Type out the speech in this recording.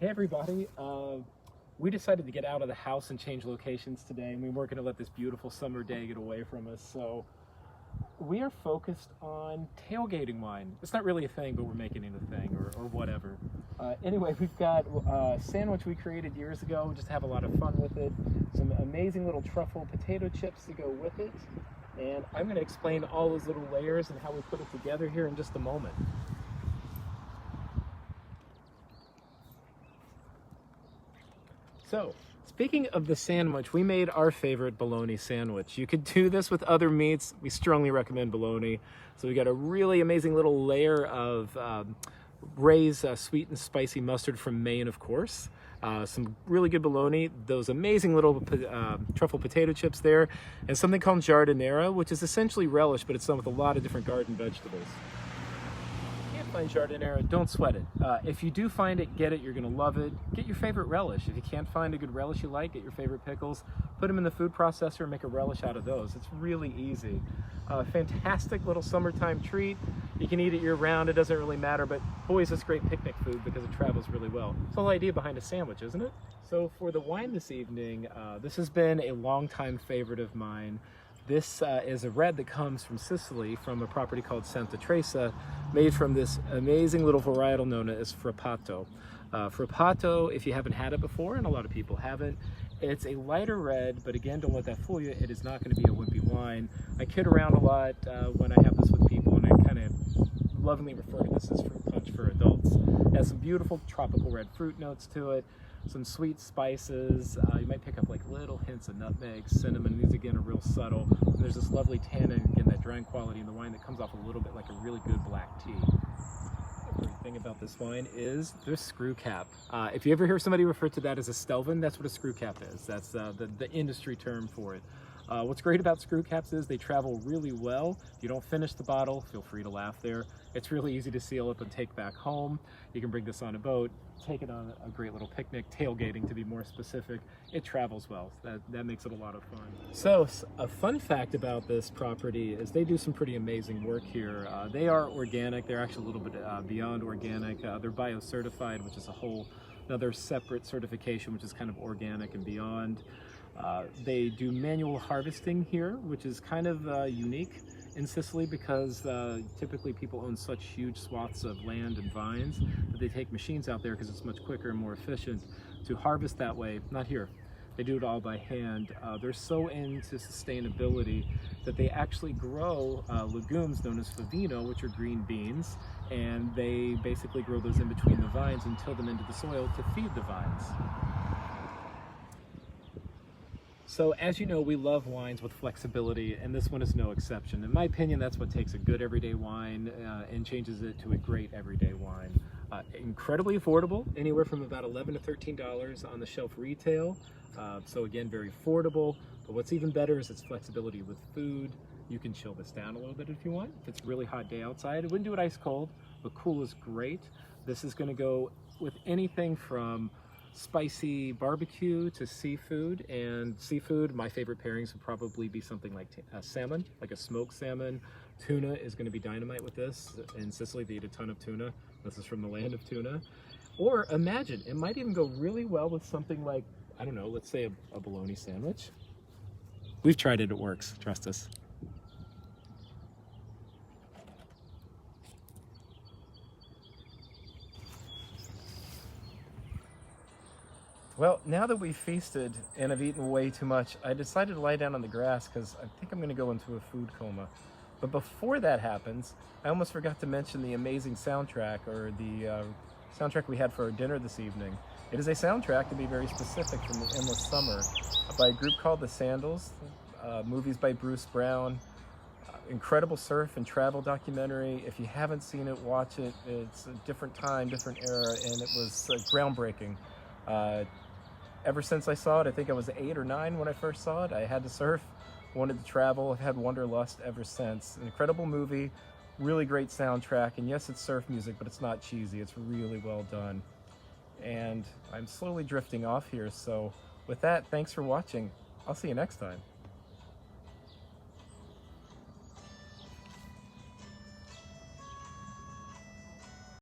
Hey everybody, we decided to get out of the house and change locations today, and we weren't going to let this beautiful summer day get away from us, so we are focused on tailgating wine. It's not really a thing, but we're making it a thing, or whatever. Anyway, we've got a sandwich we created years ago, just have a lot of fun with it, some amazing little truffle potato chips to go with it, and I'm going to explain all those little layers and how we put it together here in just a moment. So, speaking of the sandwich, we made our favorite bologna sandwich. You could do this with other meats. We strongly recommend bologna. So we got a really amazing little layer of Ray's sweet and spicy mustard from Maine, of course. Some really good bologna, those amazing little truffle potato chips there, and something called giardiniera, which is essentially relish, but it's done with a lot of different garden vegetables. Find giardiniera, don't sweat it. If you do find it, get it, you're gonna love it. Get your favorite relish. If you can't find a good relish you like, get your favorite pickles, put them in the food processor and make a relish out of those. It's really easy. Fantastic little summertime treat. You can eat it year round, it doesn't really matter, but boy, is this great picnic food because it travels really well. It's the whole idea behind a sandwich, isn't it? So for the wine this evening, this has been a longtime favorite of mine. This is a red that comes from Sicily, from a property called Tresa, made from this amazing little varietal known as Frappato. Frappato, if you haven't had it before, and a lot of people haven't, it's a lighter red, but again, don't let that fool you, it is not going to be a wimpy wine. I kid around a lot when I have this with people, and I kind of lovingly refer to this as fruit punch for adults. It has some beautiful tropical red fruit notes to it, some sweet spices. You might pick up like little hints of nutmeg, cinnamon. These again are real subtle. And there's this lovely tannin, again that drying quality in the wine that comes off a little bit like a really good black tea. The great thing about this wine is the screw cap. If you ever hear somebody refer to that as a Stelvin, that's what a screw cap is. That's the industry term for it. What's great about screw caps is they travel really well. If you don't finish the bottle, feel free to laugh there. It's really easy to seal up and take back home. You can bring this on a boat, take it on a great little picnic, tailgating to be more specific. It travels well. That makes it a lot of fun. So a fun fact about this property is they do some pretty amazing work here. They are organic. They're actually a little bit beyond organic. They're bio-certified, which is a whole another separate certification, which is kind of organic and beyond. They do manual harvesting here, which is kind of unique in Sicily because typically people own such huge swaths of land and vines that they take machines out there because it's much quicker and more efficient to harvest that way. Not here. They do it all by hand. They're so into sustainability that they actually grow legumes known as favino, which are green beans, and they basically grow those in between the vines and till them into the soil to feed the vines. So as you know, we love wines with flexibility, and this one is no exception. In my opinion, that's what takes a good everyday wine and changes it to a great everyday wine. Incredibly affordable, anywhere from about $11 to $13 on the shelf retail. So again, very affordable, but what's even better is its flexibility with food. You can chill this down a little bit if you want. If it's a really hot day outside, I wouldn't do it ice cold, but cool is great. This is gonna go with anything from spicy barbecue to seafood, and seafood, my favorite pairings would probably be something like salmon, like a smoked salmon. Tuna is going to be dynamite with this. In Sicily, they eat a ton of tuna. This is from the land of tuna. Or imagine, it might even go really well with something like, I don't know, let's say a bologna sandwich. We've tried it, it works, trust us. Well, now that we've feasted and I've eaten way too much, I decided to lie down on the grass because I think I'm going to go into a food coma. But before that happens, I almost forgot to mention the amazing soundtrack, or the soundtrack we had for our dinner this evening. It is a soundtrack, to be very specific, from The Endless Summer by a group called The Sandals, movies by Bruce Brown. Incredible surf and travel documentary. If you haven't seen it, watch it. It's a different time, different era, and it was groundbreaking. Ever since I saw it, I think I was 8 or 9 when I first saw it. I had to surf, wanted to travel, I've had wanderlust ever since. An incredible movie, really great soundtrack, and yes, it's surf music, but it's not cheesy, it's really well done. And I'm slowly drifting off here, so with that, thanks for watching. I'll see you next time.